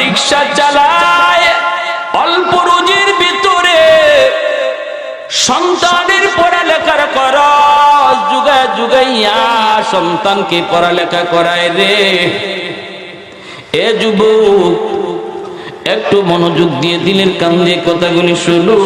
রিক্সা চালায়, অল্প রুজির ভিতরে সন্তানের পড়ালেখার খরচ যুগায় যুগাইয়া সন্তানকে পড়ালেখা করায় রে। এ যুবক, একটু মনোযোগ দিয়ে দিলের কান দিয়ে কথাগুলি শুনো।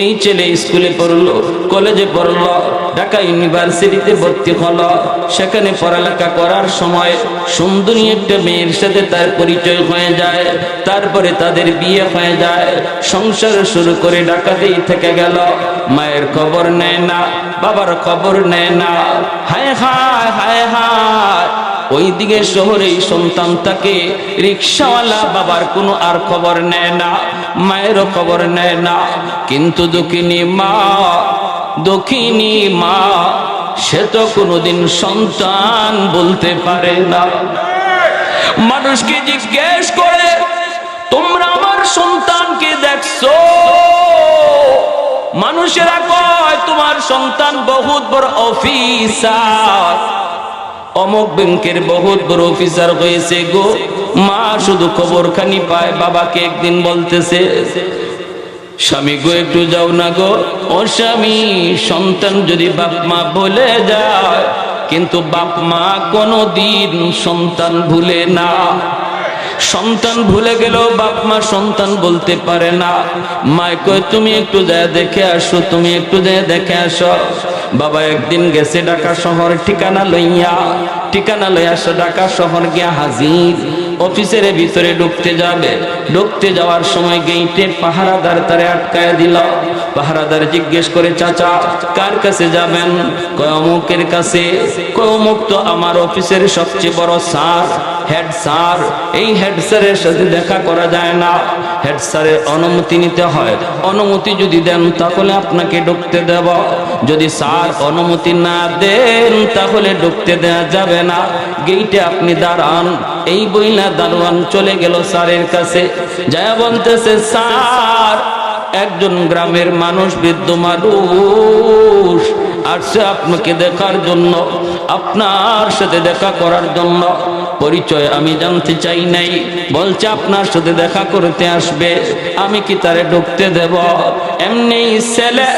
এই ছেলে স্কুলে পড়লো, কলেজে পড়লো, ঢাকা ইউনিভার্সিটিতে ভর্তি হলো। সেখানে পড়ালেখা করার সময় সুন্দরী একটা মেয়ের সাথে তার পরিচয় হয়ে যায়। তারপরে তাদের বিয়ে হয়ে যায়, সংসার শুরু করে ঢাকাতেই থেকে গেল। মায়ের খবর নেয় না, বাবার খবর নেয় না। হায় হায় হায় হায়, ওইদিকে শহরে সন্তান থাকে, রিক্সাওয়ালা বাবার কোনো আর খবর নেয় না, মায়েরও খবর নেয় না। কিন্তু দক্ষিণী মা সে তো কোনোদিন সন্তান বলতে পারে না। মানুষকে জিজ্ঞেস করে, তোমরা আমার সন্তানকে দেখছো? মানুষেরা কয় তোমার সন্তান বহুত বড় অফিসার, অমুক ব্যাংকের বহুত বড় অফিসার হয়েছে গো। মা শুধু খবরখানি পায়। বাবাকে একদিন বলতেছে, স্বামী গো একটু যাও না গো। ও স্বামী, সন্তান যদি বাপ মা বলে যায়, কিন্তু বাপ মা কোনদিন সন্তান ভুলে না। সন্তান ভুলে গেলেও বাপ মা সন্তান বলতে পারে না। মায় কয় তুমি একটু যায় দেখে আসো, তুমি একটু যায় দেখে আসো। বাবা একদিন গেছে ঢাকা শহর, ঠিকানা লইয়া ঢাকা শহর গিয়া হাজির। অফিসের ভিতরে ঢুকতে যাবে, ঢুকতে যাওয়ার সময় গেইটে পাহারাদার তারে আটকায় দিল। পাহারাদার জিজ্ঞেস করে, চাচা কার কাছে যাবেন? কয় অমুকের কাছে। কয় অমুক তো আমার অফিসের সবচেয়ে বড় স্যার, হেড স্যার। এই হেড স্যারের সাথে দেখা করা যায় না, হেড স্যারের অনুমতি নিতে হয়। অনুমতি যদি দেন তাহলে আপনাকে ঢুকতে দেব, যদি স্যার অনুমতি না দেন তাহলে ঢুকতে দেওয়া যাবে না। গেইটে আপনি দাঁড়ান। এই বইলা দারোয়ান চলে গেল স্যারের কাছে, যা বলতেছে, স্যার একজন গ্রামের মানুষ, বৃদ্ধ মানুষ আসছে আপনাকে দেখার জন্য, আপনার সাথে দেখা করার জন্য। পরিচয় আমি জানতে চাই নাই, বলছে আপনার সাথে দেখা করতে আসবে। আমি কি তারে ঢুকতে দেব? এমনি ছেলে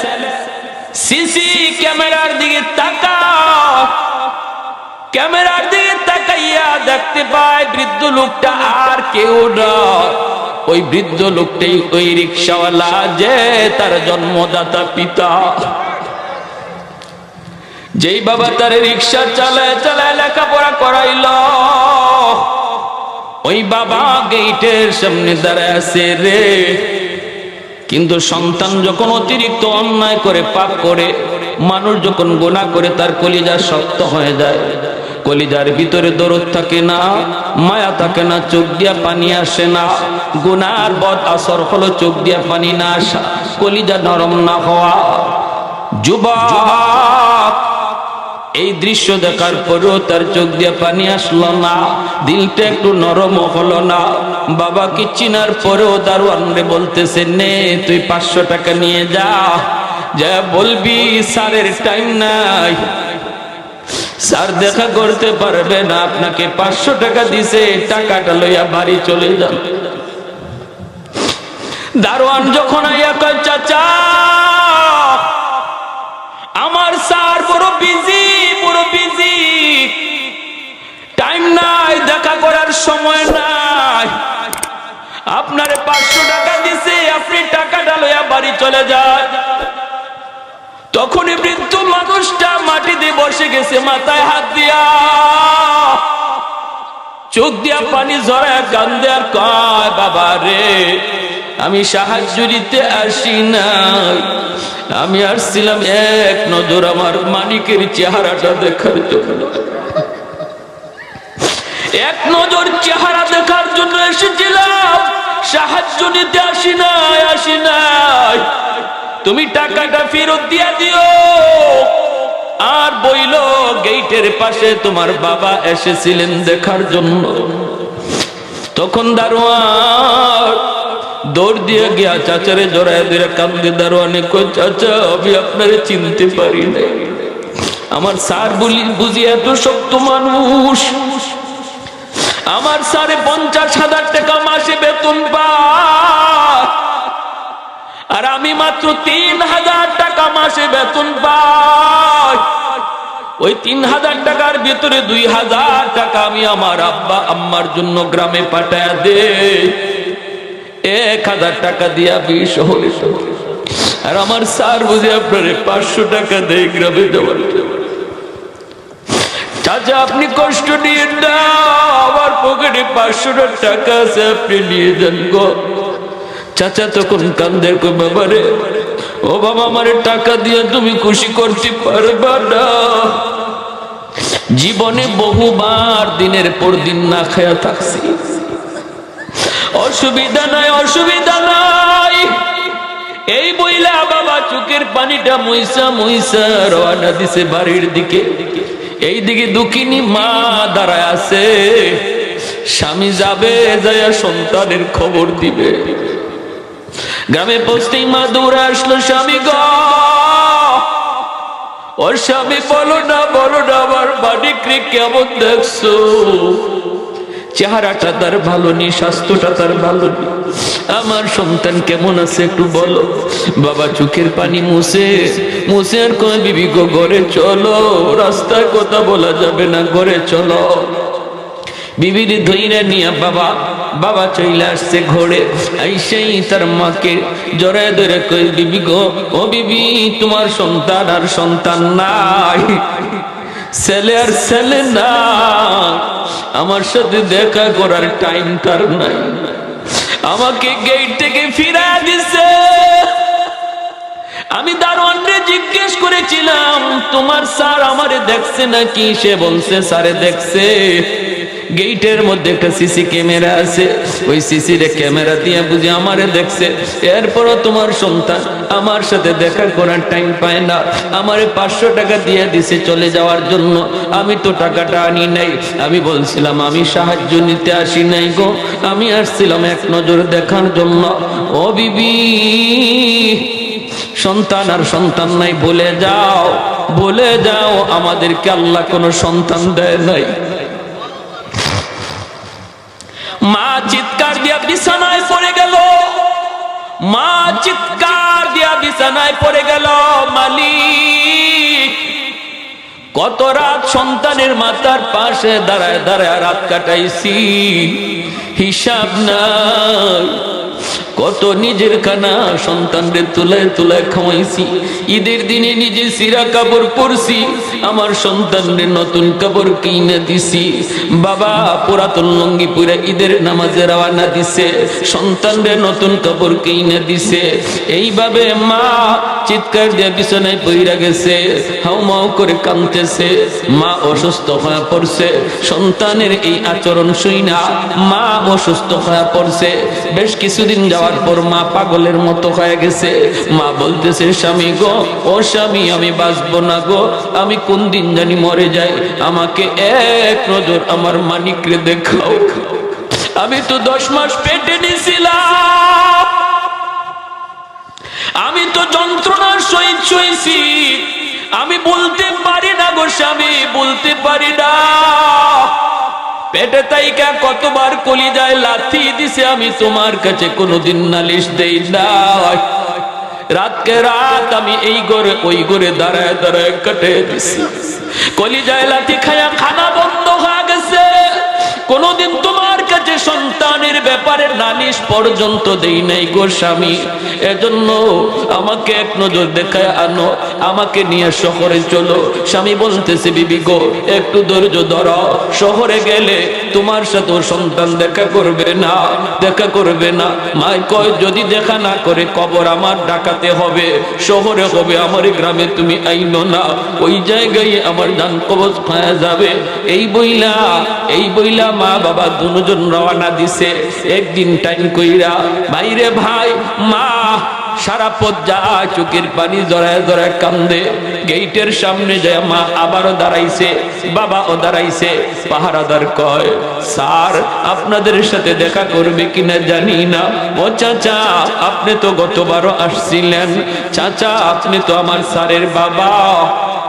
সিসি ক্যামেরার দিকে ক্যামেরার দিকে তাকাইয়া দেখতে পায় বৃদ্ধ লোকটা আর কেউ নয়, ওই বৃদ্ধ লোকটাই ওই রিক্সাওয়ালা, যে তার জন্মদাতা পিতা। যেই বাবা তার রিক্সা চালায় চালায় লেখাপড়া করাইল, ওই বাবা গেইটের সামনে দাঁড়ায় আছে রে। কিন্তু সন্তান যখন অতিরিক্ত অন্যায় করে, পাপ করে, মানুষ যখন গুনাহ করে, তার কলিজা শক্ত হয়ে যায়। কলিজার ভিতরে দরদ থাকে না, মায়া থাকে না, চোখ দিয়া পানি আসে না। গুনার বদ আসর হলো চোখ দিয়া পানি না আসা, কলিজা নরম না হওয়া। যুবক, এই দৃশ্য দেখার পরেও তার চোখ দিয়ে পানি আসলো না, দিলটা একটু নরম হলো না। বাবাকে চিনার পরেও দারোয়ান রে বলতেছে, নে তুই 500 টাকা নিয়ে যা, যা বলবি স্যারের টাইম নাই, স্যার দেখা করতে পারবে না, আপনাকে 500 টাকা দিছে, টাকাটা লইয়া বাড়ি চলে যান। দারোয়ান যখন আইয়া কয়, চাচা আমার স্যার বড় বিজি, টাইম নাই, দেখা করার সময় নাই, আপনারে 500 টাকা দিছে, আপনি টাকাটা লইয়া বাড়ি চলে যান। তখনই বৃদ্ধ মানুষটা মাটিতে বসে গেছে, মাথায় হাত দিয়া, চোখ দিয়া পানি ঝরায় কান্দে আর কয়, বাবা রে আমি সাহায্য দিতে আসি নাই, আমি আসছিলাম এক নজর আমার মানিকের চেহারাটা দেখার জন্য, এক নজর চেহারা দেখার জন্য এসেছিলাম, সাহায্য নিতে আসি নাই। তুমি টাকাটা ফেরত দিয়া দিও। আর বইল, গেইটের পাশে তোমার বাবা এসেছিলেন দেখার জন্য। তখন দারোয়ান দৌড় দিয়ে গিয়া চাচারে জড়ায় দিয়ে কান্দে। দারোয়ানে কই, চাচা আমি আপনারে চিনতে পারি নাই, আমার স্যার বুঝি এত শক্ত মানুষ, আমার স্যারে 50,000 টাকা আর আমি মাত্র 3000 টাকা মাসে বেতন পাই। ওই 3000 টাকার ভিতরে 2000 টাকা আমি আমার আব্বা আম্মার জন্য গ্রামে পাঠায়া দে। 1000 টাকা দিয়া 20 হলে, আর আমার স্যার বুঝে আপনারে 500 টাকা দেয় গ্রামে দেওয়ার। চাচা আপনি কষ্ট নিয়ে না, আমার পকেটে 500 টাকা আছে, আপনি নিয়ে যান গো। চাচা তখন কান্দে, কই বাবা রে, ও বাবা আমারে টাকা দিয়ে তুমি খুশি করতে পারবা না। জীবনে বহুবার দিনের পর দিন না খায়া থাকছি, অসুবিধা নাই অসুবিধা নাই, এই বইলা বাবা চোখের পানিটা মুইসা মুইসা রওনা দিছে বাড়ির দিকে। এই দিকে দুঃখিনী মা দাঁড়ায় আছে, স্বামী যাবে যায়া সন্তানের খবর দিবে। গ্রামে পৌঁছতেই মা দৌড়ে আসলো, স্বামী গো, ওর স্বামী বলো না আমার মানিকরে কেমন দেখছো? চেহারাটা তার ভালো নেই, স্বাস্থ্যটা তার ভালো নেই, আমার সন্তান কেমন আছে একটু বলো। বাবা চোখের পানি মুছে মুছে আর কয়, বিবি গো ঘরে চলো, রাস্তায় কথা বলা যাবে না, ঘরে চলো। বিবির ধইরা নিয়া বাবা চলে আসছে ঘরে। আইসেই তার মাকে জড়ায় ধরে কই, বিবি গো, ও বিবি তোমার সন্তান আর সন্তান নাই, ছেলে আর ছেলে না, আমার সাথে দেখা করার টাইম তার নাই, আমাকে গেট থেকে ফিরা দিছে। আমি দারোয়ানরে জিজ্ঞেস করেছিলাম তোমার স্যার আমারে দেখছে নাকি? সে বলছে স্যারে দেখছে। গেটের মধ্যে একটা সিসি ক্যামেরা আছে, ওই সিসি ক্যামেরা দিয়ে বুঝি আমারে দেখছে। এরপরও তোমার সন্তান আমার সাথে দেখা করার টাইম পায় না, আমারে 500 টাকা দিয়ে দিছে চলে যাওয়ার জন্য। আমি তো টাকাটা আনি নাই, আমি বলছিলাম আমি সাহায্য নিতে আসি নাই গো, আমি আসছিলাম এক নজর দেখার জন্য। ও বিবি, সন্তান আর সন্তান নাই বলে যাও, আমাদেরকে আল্লাহ কোনো সন্তান দেয় নাই। মা চিৎকার দিয়া বিছানায় পড়ে গেল, মা চিৎকার দিয়া বিছানায় পড়ে গেল। মালিক, কত রাত সন্তানের মাথার পাশে দাঁড়ায় দাঁড়ায় রাত কাটাইছি, হিসাব নাই। কত নিজের খানা সন্তানরে তুলায় তুলায় খাওয়াইছি, ঈদের দিনে নিজে সিরা কাপড় পরছি, আমার সন্তানরে নতুন কাপড় কিনে দিছি। বাবা পুরাতন লুঙ্গি পরে ঈদের নামাজে রওনা দিছে, সন্তানরে নতুন কাপড় কিনে দিছে। এইভাবে মা চিৎকার দিয়ে বিছানায় পইরা গেছে, হাউমাউ করে কাঁদতেছে। মা অসুস্থ হয়ে পড়ছে, সন্তানের এই আচরণ শুইনা মা অসুস্থ হয়ে পড়ছে। বেশ কিছুদিন যাওয়ার পর মা পাগলের মতো হয়ে গেছে। মা বলতেছে, স্বামী গো, ও স্বামী আমি বাঁচবো না গো, আমি কোন দিন জানি মরে যাই, আমাকে এক নজর আমার মানিকরে দেখাও। আমি তো 10 মাস পেটে নিছিলাম, আমি তো যন্ত্রণার সহিত সইছি, আমি বলতে পারি না গো স্বামী, বলতে পারি না। পেটে তাইকা কতবার কলিজায় লাথি দিছে, আমি তোমার কাছে কোনোদিন নালিশ দেই না। রাতকে রাত আমি এই ঘরে ওই ঘরে দাঁড়ায় দাঁড়ায় কাটে দিছি, কলিজায় লাথি খায়া খানা বন্ধ হয়ে গেছে। কোনোদিন তোমার কাছে সন্তানের ব্যাপারে নালিশ পর্যন্ত দেই নাই গো স্বামী। এজন্য আমাকে এক নজর দেখায় আনো, আমাকে নিয়ে শহরে চলো। স্বামী বলতেছে, বিবি গো একটু ধৈর্য ধরো, শহরে গেলে তোমার সাথে সন্তান দেখা করবে না। মাই কয়, যদি দেখা না করে কবর আমার ডাকাতে হবে, শহরে হবে আমার গ্রামে তুমি আইনো না, ওই জায়গায় আমার জান কবজ পাওয়া যাবে। এই বইলা মা বাবা দুজন রওনা দিছে। একদিন টাইম কইরা ভাইরে ভাই, মা সারা পথ যায়, চোখের পানি জড়ায় জড়ায় কান্দে। গেটের সামনে যায় মা আবারও দাঁড়াইছে, বাবাও দাঁড়াইছে। পাহারাদার কয়, স্যার আপনাদের সাথে দেখা করবে কিনা জানি না। ও চাচা, আপনি তো গতবারও আসছিলেন, চাচা আপনি তো আমার স্যারের বাবা,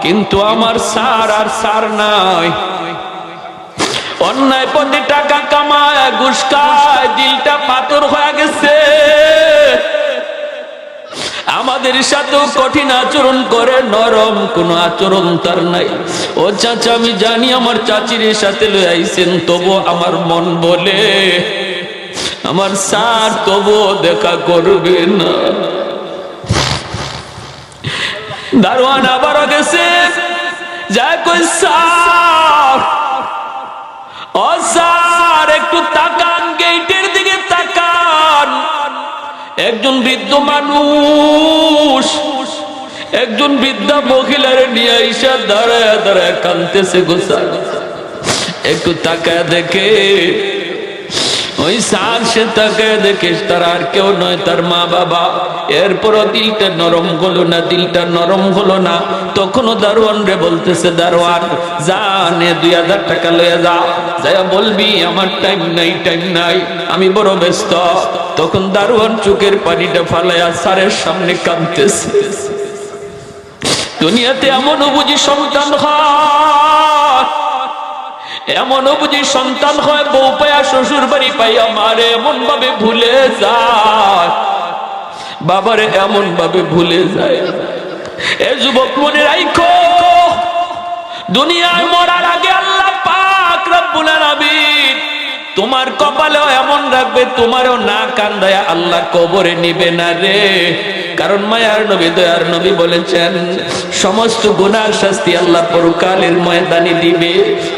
কিন্তু আমার স্যার আর স্যার নাই। অন্যায় পথে টাকা কামায়, ঘুষ খায়, দিলটা পাথর হয়ে গেছে। আমাদের সাথেও কঠিন আচরণ করে, নরম কোনো আচরণ তার নাই। ও চাচা, আমি জানি আমার চাচির সাথে লই আইছেন, তবু আমার মন বলে আমার স্যার তবু দেখা করবে না। দারোয়ান আবারও গেছে, যা কই স্যার, ও স্যার একটু তাকান, গেটের দিকে তাকান। একজন বৃদ্ধ মানুষ, একজন বৃদ্ধা মহিলার নিয়ে আইসা দাঁড়ায় দাঁড়ায় কাঁদতেছে গো স্যার, একটু তাকায় দেখে। ওই স্যার সে তাকায় দেখে তার আর কেউ নয়, তার মা বাবা। এরপরও দিলটা নরম হলো না, দিলটা নরম হলো না। তখনও দারোয়ান রে বলতেছে, দারোয়ান জানে 2000 টাকা লয়ে যা, যাইয়া বলবি আমার টাইম নাই, টাইম নাই, আমি বড় ব্যস্ত। তখন দারোয়ান চোখের পানিটা ফালাইয়া স্যারের সামনে কাঁদতেছে। দুনিয়াতে এমনও বুঝি সন্তান হয়, এমনও বুঝি সন্তান হয় বউ পায়া শ্বশুর বাড়ি পাইয়া মারে এমন ভাবে ভুলে যায়, বাবারে এমন ভাবে ভুলে যায়। এ যুবক মনে রাখো, দুনিয়ায় মরার আগে আল্লাহ পাক রব্বুল আলামিন তোমার কপালেও এমন রাখবে, তোমারও না কান্দায়া আল্লাহ কবরে নিবে না রে। কারণ মায়ার নবী দয়ার নবী বলেছেন, সমস্ত গুনার শাস্তি আল্লাহ পরকালের ময়দানে দিবে,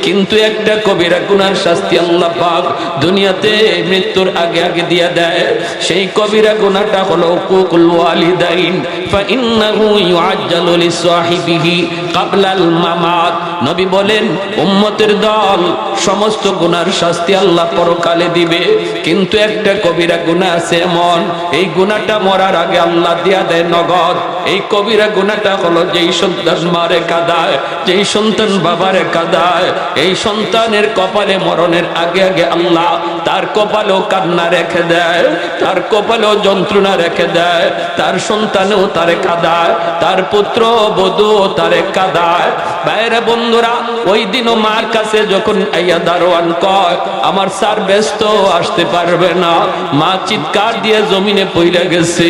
কিন্তু একটা কবিরা গুনার শাস্তি আল্লাহ পাক দুনিয়াতে মৃত্যুর আগে আগে দিয়া দেয়। সেই কবিরা গুনাহটা হলো উকুকুল ওয়ালিদাইন, ফাইন্নাহু ইউআজ্জালু লিসাহিবিহি ক্বাবলাল মামাত। নবী বলেন, উম্মতের দল সমস্ত গুনার শাস্তি আল্লাহ পরকালে দিবে, কিন্তু একটা কবিরা গুনাহ আছে এমন, এই গুনাহটা মরার আগে আল্লাহ দিয়া দেয় নগদ। এই কবিরা গুনাহটা হলো যেই সন্তান মারে কাঁদায়, যেই সন্তান বাবারে কাঁদায়, এই সন্তানের কপালে মরণের আগে আগে আল্লাহ তার কপালেও কান্না রেখে দেয়, তার কপালেও যন্ত্রণা রেখে দেয়, তার সন্তানেও তারে কাঁদায়, তার পুত্র বধূ তারে কাঁদায়। বাইরে বন্ধুরা, ওই দিনও মার কাছে যখন আইয়া দারোয়ান কয় আমার স্যার ব্যস্ত আসতে পারবে না, মা চিৎকার দিয়ে জমিনে পড়ে গেছে,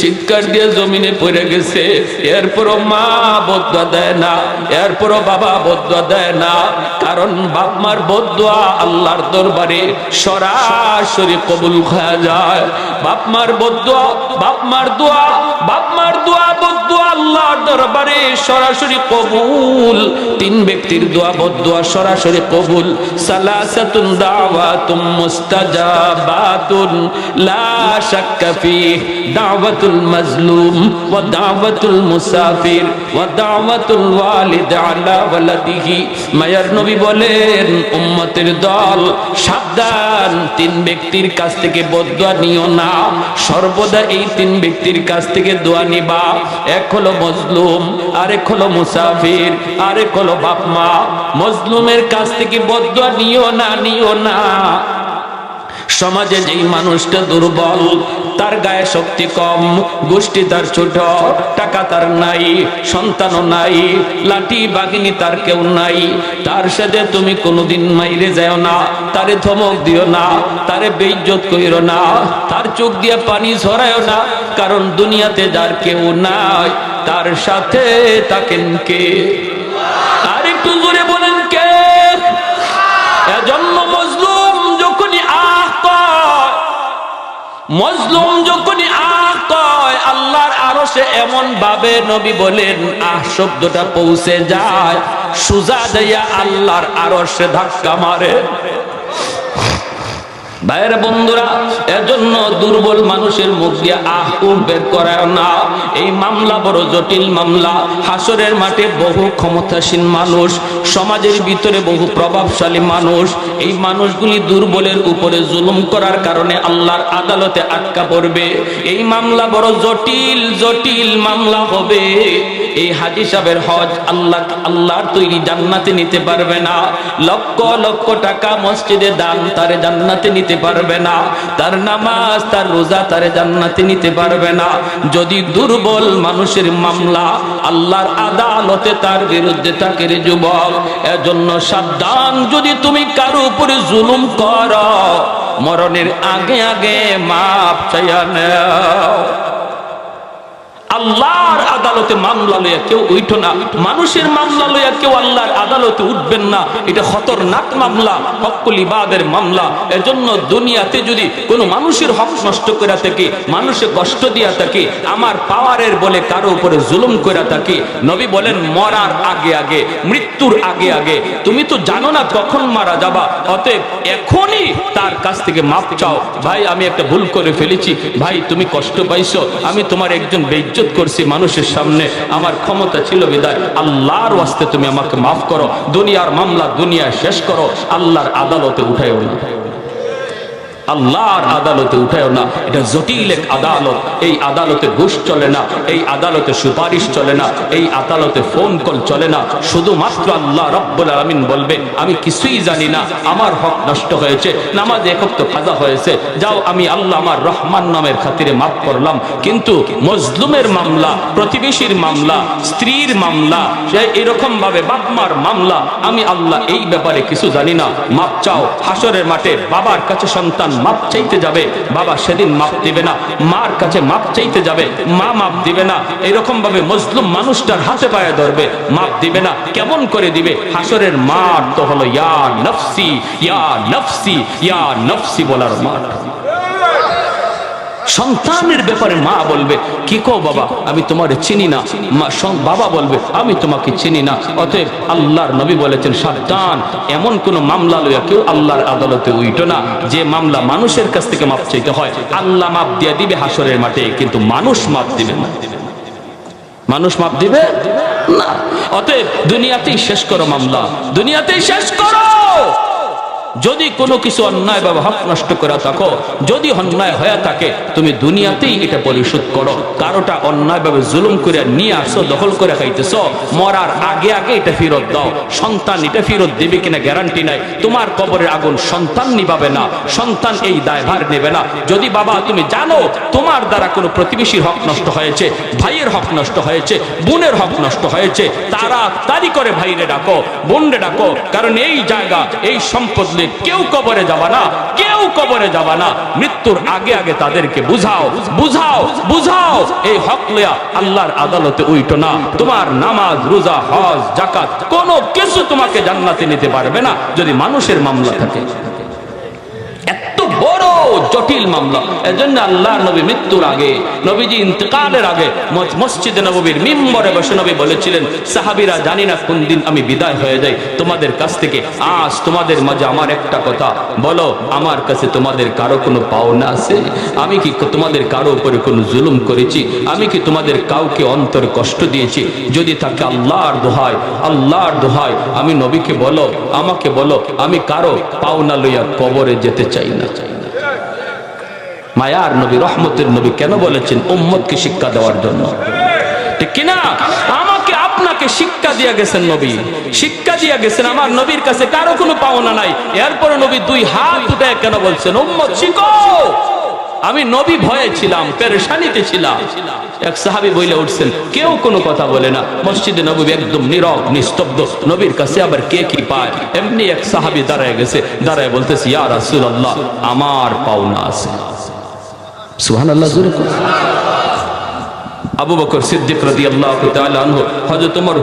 চিৎকার দিয়ে জমিনে পড়ে গেছে। এরপরও মা বদুয়া দেয় না, এরপরও বাবা বদুয়া দেয় না, কারণ বাপ মার বদুয়া আল্লাহর দরবারে সরাসরি কবুল হয়ে যায়। বাপ মার বদুয়া, বাপ মার দোয়া, বাপ মার দোয়া বদুয়া আল্লাহর দরবারে সরাসরি কবুল। তিন ব্যক্তির দোয়া বদুয়া সরাসরি কবুল। সালাসাতুন দাওয়াতুম মুস্তাজাবাতুন লা শাক্কা ফিহি দাওয়াতুল মাজলুম ওয়া দাওয়াতুল মুসাফির ওয়া দাওয়াতুল ওয়ালিদ আলা ওয়ালাদিহি। মায়ার নবী বলেন, উম্মতের দল সাবধান, তিন ব্যক্তির কাছ থেকে বদদুয়া নিও না, সর্বদা এই তিন ব্যক্তির কাছ থেকে দোয়া নিবা। এক হলো মজলুম, আরেক হলো মুসাফির, আরেক হলো বাপ মা। মজলুমের কাছ থেকে বদদুয়া নিও না, নিও না। সমাজে যেই মানুষটা দুর্বল, তার গায়ে শক্তি কম, গোষ্ঠী তার ছোট, টাকা তার নাই, সন্তানও নাই, লাঠি বাগিনী তার কেউ নাই, তার সাথে তুমি কোনোদিন মাইরে যাও না, তারে ধমক দিও না, তারে বেইজ্জত কইরো না, তার চোখ দিয়ে পানি ঝরায়ও না, কারণ দুনিয়াতে যার কেউ নাই তার সাথে থাকেন কে? আর একটু জোরে বলেন কে? এজন্য মজলুম যখনই মজলুম যখনই কয়, আল্লাহর আরশে এমন ভাবে নবী বলেন শব্দটা পৌঁছে যায়, সুজা যাইয়া আল্লাহর আরশে ধাক্কা মারে। ভাইয়ের বন্ধুরা, এজন্য দুর্বল মানুষের মুখ দিয়ে বের করায় না। এই মামলা বড় জটিল মামলা। হাসরের মাঠে বহু ক্ষমতাসীন মানুষ, সমাজের ভিতরে বহু প্রভাবশালী মানুষ, এই মানুষগুলি দুর্বলের উপরে জুলুম করার কারণে আল্লাহর আদালতে আটকা পড়বে। এই মামলা বড় জটিল জটিল মামলা হবে। এই হাজী সাহেবের হজ আল্লাহর তৈরি জান্নাতে নিতে পারবে না। লক্ষ লক্ষ টাকা মসজিদে দান তারে জান্নাতে নিতে পারবে না। তার নামাজ, তার রোজা তারে জান্নাতে নিতে পারবে না। যদি দুর্বল মানুষের মামলা আল্লাহর আদালতে তার বিরুদ্ধে থাকে রে যুবক, এজন্য সাবধান। যদি তুমি কারো উপরে জুলুম করো, মরণের আগে আগে মাপ চাইয়া নাও। আল্লাহর আদালতে মামলা লইয়া কেউ উঠো না, মানুষের মামলা লইয়া কেউ আল্লাহর আদালতে উঠবেন না। এটা খতরনাক মামলা, হকুল ইবাদের মামলা। এজন্য দুনিয়াতে যদি কোনো মানুষের হক নষ্ট করে থাকে, মানুষে কষ্ট দিয়া থাকে, আমার পাওয়ারের বলে কারো উপরে জুলুম করে থাকে, নবী বলেন মরার আগে আগে, মৃত্যুর আগে আগে, তুমি তো জানো না কখন মারা যাবা, অতএব এখনই তার কাছ থেকে মাপ চাও। ভাই আমি একটা ভুল করে ফেলেছি, ভাই তুমি কষ্ট পাইছো, আমি তোমার একজন বেইজ্জত করছি মানুষের সামনে, আমার ক্ষমতা ছিল বিদায়, আল্লাহর ওয়াস্তে তুমি আমাকে মাফ করো। দুনিয়ার মামলা দুনিয়ায় শেষ করো, আল্লাহর আদালতে উঠায়ও না, আল্লাহর আদালতে উঠায়ও না। এটা জটিল এক আদালত, এই আদালতে ঘুষ চলে না, এই আদালতে সুপারিশ চলে না, এই আদালতে ফোন কল চলে না। শুধুমাত্র আল্লাহ রাব্বুল আলামিন বলবে আমি কিছুই জানি না, আমার হক নষ্ট হয়েছে, নামাজ এক ওয়াক্ত কাজা হয়েছে, যাও আমি আল্লাহ আমার রহমান নামের খাতিরে মাফ করলাম। কিন্তু মজলুমের মামলা, প্রতিবেশীর মামলা, স্ত্রীর মামলা, এরকম ভাবে বাপমার মামলা, আমি আল্লাহ এই ব্যাপারে কিছু জানি না, মাপ চাও। হাসরের মাঠে বাবার কাছে সন্তান মাপ চাইতে যাবে, বাবা সেদিন মাপ দিবে না, মার কাছে মাপ চাইতে যাবে, মা মাপ দিবে না। এরকম ভাবে মজলুম মানুষটার হাতে পায়ে ধরবে, মাপ দিবে না। কেমন করে দিবে? হাসরের মাঠ তো হলো ইয়া নফসি ইয়া নফসি ইয়া নফসি বলার মাঠ। সন্তানের ব্যাপারে মা বলবে কি কো বাবা আমি তোমারে চিনি না, বাবা বলবে আমি তোমাকে চিনি না। অতএব আল্লাহর নবী বলেছেন সাবধান, এমন কোন মামলা লইয়া কেউ আল্লাহর আদালতে উঠো না যে মামলা মানুষের কাছ থেকে মাপ চাইতে হয়। আল্লাহ মাপ দিয়ে দিবে হাসরের মাঠে, কিন্তু মানুষ মাপ দিবে না, মানুষ মাপ দিবে না। অতএব দুনিয়াতেই শেষ করো মামলা, দুনিয়াতেই শেষ করো। যদি কোনো কিছু অন্যায় বা হক নষ্ট করে থাকো, যদি অন্যায় হয়ে থাকে, তুমি দুনিয়াতেই এটা পরিশোধ করো। কারোটা অন্যায় ভাবে জুলুম করে নিয়ে আসো, দখল করে খাইতেছ, মরার আগে আগে এটা ফেরত দাও। সন্তান এটা ফেরত দেবে কিনা গ্যারান্টি নাই। তোমার কবরের আগুন সন্তান নিভাবে না, সন্তান এই দায়ভার নেবে না। যদি বাবা তুমি জানো তোমার দ্বারা কোনো প্রতিবেশীর হক নষ্ট হয়েছে, ভাইয়ের হক নষ্ট হয়েছে, বোনের হক নষ্ট হয়েছে, তাড়াতাড়ি করে ভাইরে ডাকো, বোনরে ডাকো। কারণ এই জায়গা, এই সম্পদ কেউ কবরে যাবা না, কেউ কবরে যাবা না। মৃত্যুর আগে আগে তাদেরকে বুঝাও, বুঝাও, বুঝাও। এই হক লইয়া আল্লাহর আদালতে উইটো না। তোমার নামাজ, রোজা, হজ, যাকাত কোনো কিছু তোমাকে জান্নাতে নিতে পারবে না যদি মানুষের মামলা থাকে। এত বড় জটিল মামলা। এজন্য আল্লাহর নবী মৃত্যুর আগে, নবীজি ইন্তেকালের আগে মসজিদে নববীর মিম্বরে বসে নবী বলেছিলেন সাহাবীরা জানি না কোন দিন আমি বিদায় হয়ে যাই তোমাদের কাছ থেকে। আজ তোমাদের মাঝে আমার একটা কথা বলো, আমার কাছে তোমাদের কারো কোনো পাওনা আছে? আমি কি তোমাদের কারো উপরে কোনো জুলুম করেছি? আমি কি তোমাদের কাউকে অন্তরে কষ্ট দিয়েছি? যদি থাকে আল্লাহর দোহাই, আল্লাহর দোহাই আমি নবীকে বলো, আমাকে বলো, আমি কারো পাওনা লইয়া কবরে যেতে চাই না। মায়ার নবী, রহমতের নবী কেন বলেছেন? উম্মতকে শিক্ষা দেওয়ার জন্য, ঠিক কিনা? আমাকে আপনাকে শিক্ষা দিয়ে গেছেন নবী, শিক্ষা দিয়ে গেছেন। আমার নবীর কাছে কারো কোনো পাওনা নাই। এরপরে নবী দুই হাত উঠে কেন বলছেন উম্মত শিখো? আমি নবী ভয়ে ছিলাম, পেরেশানিতে ছিলাম। এক সাহাবী বইলে উঠছেন, কেউ কোনো কথা বলে না। মসজিদে নববী একদম নীরব নিস্তব্ধ। নবীর কাছে আবার কে কি পায়? এমনি এক সাহাবী দাঁড়ায় গেছে, দাঁড়ায় বলতেছে ইয়া রাসূলুল্লাহ আমার পাওনা আছে। সুবহানাল্লাহ। জোরে বলুন। আবু বকর সিদ্দিক রাদিয়াল্লাহু তাআলা আনহু, হযরত ওমর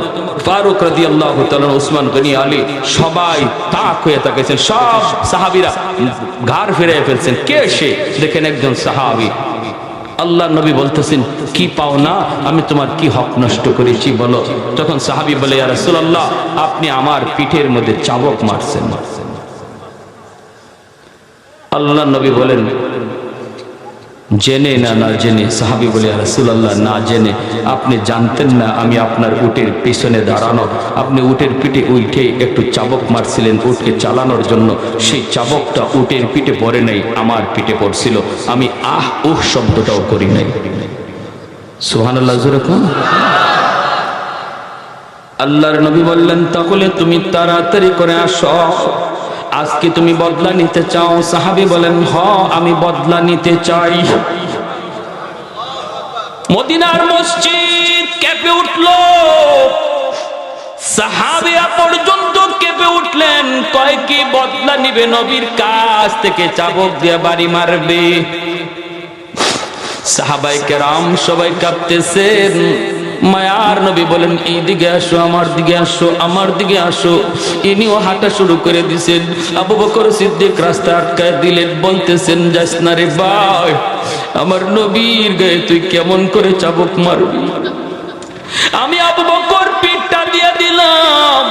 ফারুক রাদিয়াল্লাহু তাআলা, উসমান গনি, আলী সবাই তাক হয়ে তাকিয়েছেন। সব সাহাবীরা ঘাড় ফিরিয়ে ফেলছেন। কে সে? দেখেন একজন সাহাবী। আল্লাহর নবী বলতেছেন কি পাওনা, আমি তোমার কি হক নষ্ট করেছি বলো। তখন সাহাবী বলে ইয়া রাসূলুল্লাহ আপনি আমার পিঠের মধ্যে চাবুক মারছেন। আল্লাহর নবী বলেন জেনে না না জেনে? সাহাবী বলে ইয়া রাসূলুল্লাহ না জেনে। আপনি জানতেন না আমি আপনার উটের পিছনে দাঁড়ানো, আপনি উটের পিঠে উঠে একটু চাবুক মারছিলেন উটকে চালানোর জন্য। সেই চাবুকটা উটের পিঠে পড়ে নাই, আমার পিঠে পড়ছিল। আমি আহ উহ শব্দটাও করি নাই। সুবহানাল্লাহ। জোরে কোন। আল্লাহর নবী বললেন তাহলে তুমি তাড়াতাড়ি করে আসো, আজকে তুমি বদলা নিতে চাও? সাহাবী বলেন হ আমি বদলা নিতে চাই। মদিনার মসজিদ কেঁপে উঠল, সাহাবীরা পর্যন্ত কেঁপে উঠলেন। কয় কি বদলা নিবে? নবীর কাছ থেকে চাবুক দিয়ে বাড়ি মারবে। সাহাবায়ে কেরাম সবাই কাঁপতেছেন। মায়ার নবী বলেন, এইদিকে আসো, আমার দিকে আসো, আমার দিকে আসো। ইনিও হাঁটা শুরু করে দিছেন। আবু বকর সিদ্দিক রাস্তা আটকায় দিলেন, বলতেছেন, যাস না রে ভাই, আমার নবীর গায়ে তুই কেমন করে চাবুক মারবি? আমি আবু বকর পিঠটা দিয়ে দিলাম,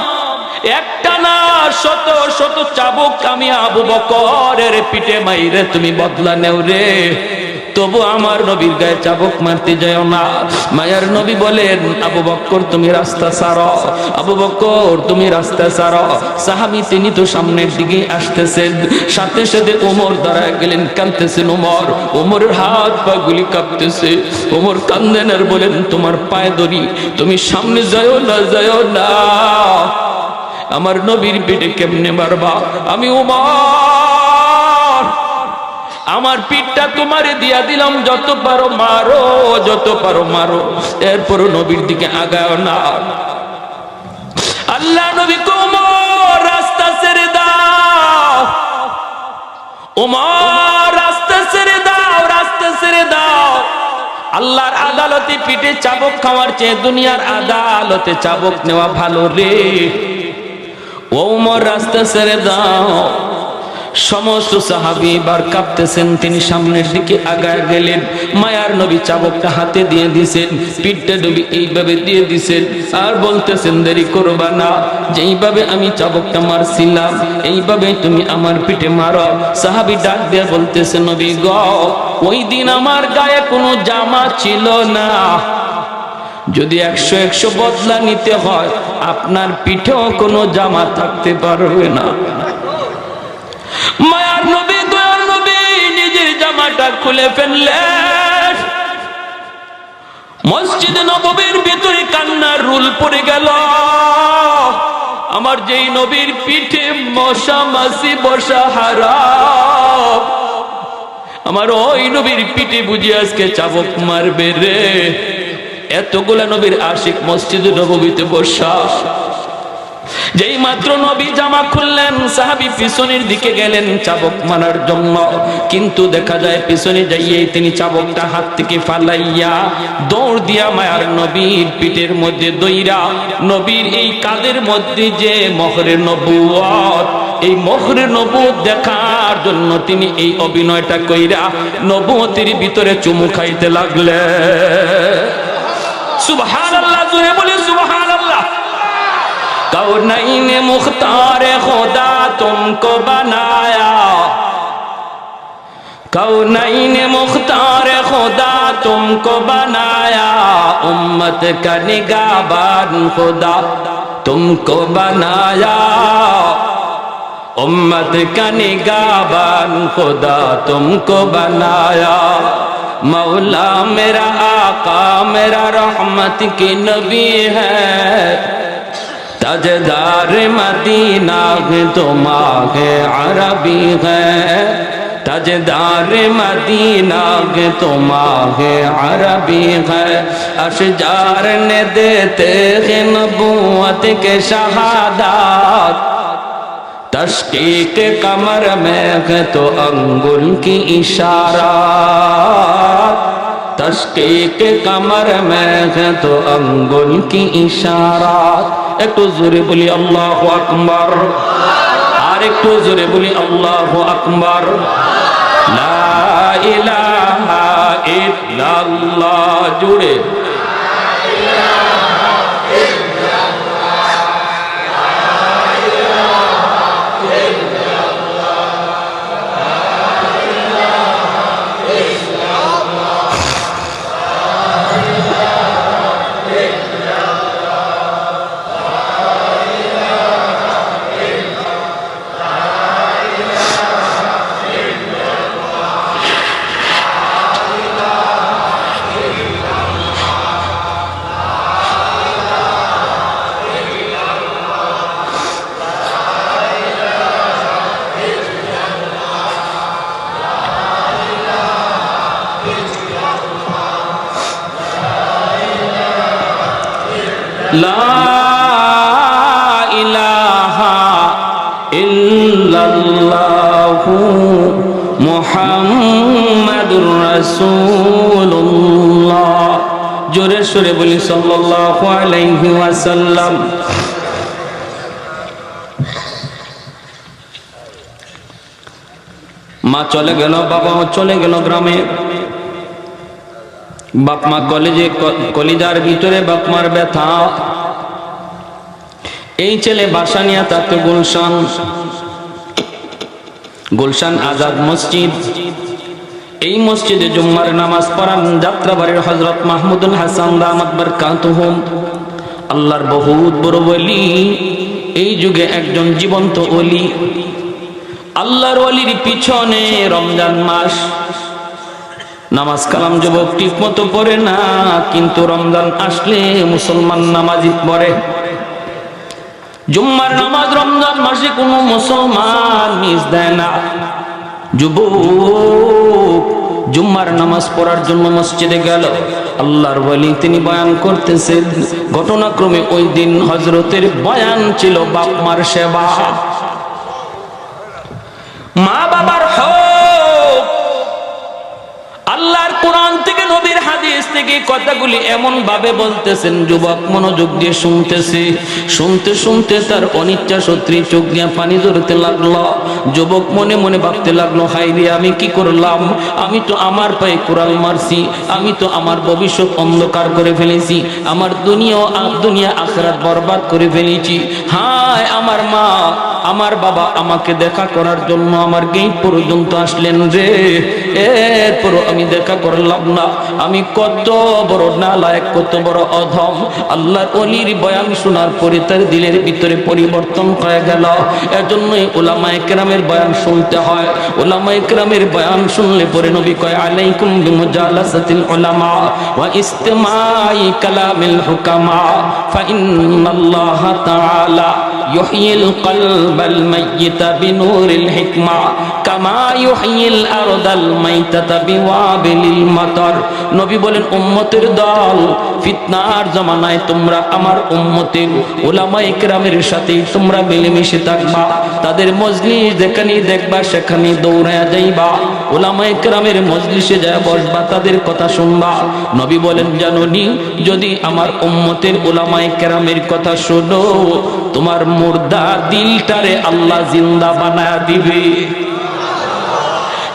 একটা না শত শত চাবুক আমি আবু বকরের পিঠে মাইরে তুমি বদলা নেও রে, তবু আমার নবীর গায়ে চাবুক মারতে যাও না। মায়ার নবী বলেন, আবু বকর তুমি রাস্তা ছাড়ো, আবু বকর তুমি রাস্তা ছাড়ো। সাহাবী তিনি তো সামনের দিকে আসতেছেন, সাথে সাথে ওমর দাঁড়ায় গেলেন, কাঁদতেছেন ওমর। ওমরের হাত পা গুলি কাঁপতেছে। ওমর কান্দেন আর বলেন, তোমার পায়ে ধরি, তুমি সামনে যাও না, যাও না, আমার নবীর পিঠে কেমনে মারবা? আমি ওমর, আমার পিঠটা তোমারে দিয়া দিলাম, যত পারো মারো, যত পারো মারো, এরপরও নবীর দিকে আগাও না। আল্লাহ নবী ওমর রাস্তা ছেড়ে দাও, ওমর রাস্তা ছেড়ে দাও, রাস্তা ছেড়ে দাও। আল্লাহর আদালতে পিঠে চাবুক খাওয়ার চেয়ে দুনিয়ার আদালতে চাবুক নেওয়া ভালো রে। ওমর রাস্তা ছেড়ে দাও। সমস্ত সাহাবী বার কাঁপতেছেন, তিনি সামনের দিকে আগায় গেলেন। মায়ার নবী চাবুকটা হাতে দিয়ে দিছেন, পিঠটা নবী এইভাবে দিয়ে দিছেন, আর বলতেছেন, দেরি করবা না, যেইভাবে আমি চাবুকটা মারছিলাম এইভাবে তুমি আমার পিঠে মারো। সাহাবী ডাক দিয়ে বলতেছে, নবী গো, ওই দিন আমার গায়ে কোনো জামা ছিল না, যদি 100 বদলা নিতে হয় আপনার পিঠেও কোনো জামা থাকতে পারবে না। মায়ার নবী, দয়ার নবী নিজের জামাটা খুলে ফেললেন। মসজিদে নববীর ভিতরে কান্নার রুল পড়ে গেল। আমার যেই নবীর পিঠে মশা মাছি বসা হারাম, আমার ওই নবীর পিঠে বুঝি আজকে চাবুক মারবে রে। এতগুলা নবীর আশিক মসজিদে নববীতে বসা। যেই মাত্র নবী জামা খুললেন, সাহাবী পিছনের দিকে গেলেন চাবুক মারার জন্য, কিন্তু দেখা যায় পিছনে যাইয়ে তিনি চাবুকটা হাত থেকে ফালাইয়া দৌড় দিয়া মায়ার নবীর পিঠের মধ্যে দইরা, নবীর এই কাদের মধ্যে যে মোহরে নবুয়ত, এই মোহরে নবুয়ত দেখার জন্য তিনি এই অভিনয়টা কইরা নবুয়তের ভিতরে চুমু খাইতে লাগলেন। সুবহানাল্লাহ, জোরে বলি সুবহানাল্লাহ। कौनैन मुख्तार खुदा तुमको बनाया, कौनैन मुख्तार खुदा तुमको बनाया, उम्मत का निगाहबान खुदा तुमको बनाया, उम्मत का निगाहबान खुदा तुमको बनाया। मौला मेरा आका मेरा रहमत की नबी है, ताजदार मदीना तो माहे अरबी है, ताजदार मदीना तो माहे अरबी है। अशजार ने देते हैं नबूवत के शहादत, तशकीक कमर में है तो अंगुल की इशारा, तशकीक कमर में है तो अंगुल की इशारा। একটু জোরে বলি আল্লাহু আকবার, আর একটু জোরে বলি আল্লাহু আকবার। লা ইলাহা ইল্লাল্লাহ, জোরে লা ইলাহা ইল্লাল্লাহু মুহাম্মাদুর মুহাম্মাদুর রাসূলুল্লাহ। জোরে সোরে বলি সাল্লাল্লাহু আলাইহি ওয়াসাল্লাম। মা চলে গেল, বাবাও চলে গেল গ্রামে। বাপ মা কলিজার ভিতরে বাপ মার ব্যথা। এই ছেলে বাসা নিয়ে থাকতো গুলশান আজাদ মসজিদ। এই মসজিদে জুম্মার নামাজ পড়ান যাত্রাবাড়ির হযরত মাহমুদুল হাসান দামাত বারকাতুহুম। আল্লাহর বহুত বড় ওলি, এই যুগে একজন জীবন্ত ওলি। আল্লাহর ওলির পিছনে রমজান মাস, নামাজ কালাম যুবক ঠিক মতো পড়ে না, কিন্তু রমজান আসলে মুসলমান নামাজি পড়ে। জুম্মার নামাজ রমজান মাসে কোনো মুসলমান মিস দেয় না। যুবক জুম্মার নামাজ পড়ার জন্য মসজিদে গেল। আল্লাহর ওলি তিনি বয়ান করতেছেন। ঘটনাক্রমে ওই দিন হযরতের বয়ান ছিল বাপ মার সেবা, মা বাবার হক। আল্লাহর কোরআন থেকে নবীর হাদিস থেকে কথাগুলি এমন ভাবে বলতেছেন, যুবক মনোযোগ দিয়ে শুনতেছে। শুনতে শুনতে তার অনিচ্ছা সত্ত্বে চোখ দিয়ে পানি ঝরতে লাগলো। যুবক মনে মনে ভাবতে লাগলো, হায় রে আমি কি করলাম? আমি তো আমার পায়ে কোরআন মারছি, আমি তো আমার ভবিষ্যৎ অন্ধকার করে ফেলেছি, আমার দুনিয়া আখিরাত বরবাদ করে ফেলেছি। হায় আমার মা আমার বাবা আমাকে দেখা করার জন্য আমার গেট পর্যন্ত আসলেন রে, এরপর আমি দেখা করলাম না। আমি কত বড় নালায়েক, কত বড় অধম। আল্লাহর ওলির বয়ান শোনার পরে তার দিলের ভিতরে পরিবর্তন হয়ে গেল। এজন্যই উলামায়ে কেরামের বয়ান শুনতে হয়। উলামায়ে কেরামের বয়ান শুনলে পরে নবী কয়, আলাইকুম বিমুজালাসাতিল উলামা ওয়া ইস্তিমাই কালামিল হুকামা ফাইন্নাল্লাহা তাআলা ইউহয়িল কলবাল মাইয়িতা বিনূরিল হিকমা কামা ইউহয়িল আরদাল মাইতাতা বিওয়াবিলিল মাতার। নবী বলেন, উম্মতের দল, ফিতনার জামানায় তোমরা আমার উম্মতের উলামায়ে কেরামের সাথে তোমরা মিলেমিশে থাকবা। তাদের মজলিস যেখানে দেখবা সেখানে দৌড়ায়া যাইবা, উলামায়ে কেরামের মজলিসে যায় বসবা, তাদের কথা শুনবা। নবী বলেন, জানোনি যদি আমার উম্মতের উলামায়ে কেরামের কথা শোনো, তোমার মুর্দা দিলটারে আল্লাহ জিন্দা বানায়া দিবে।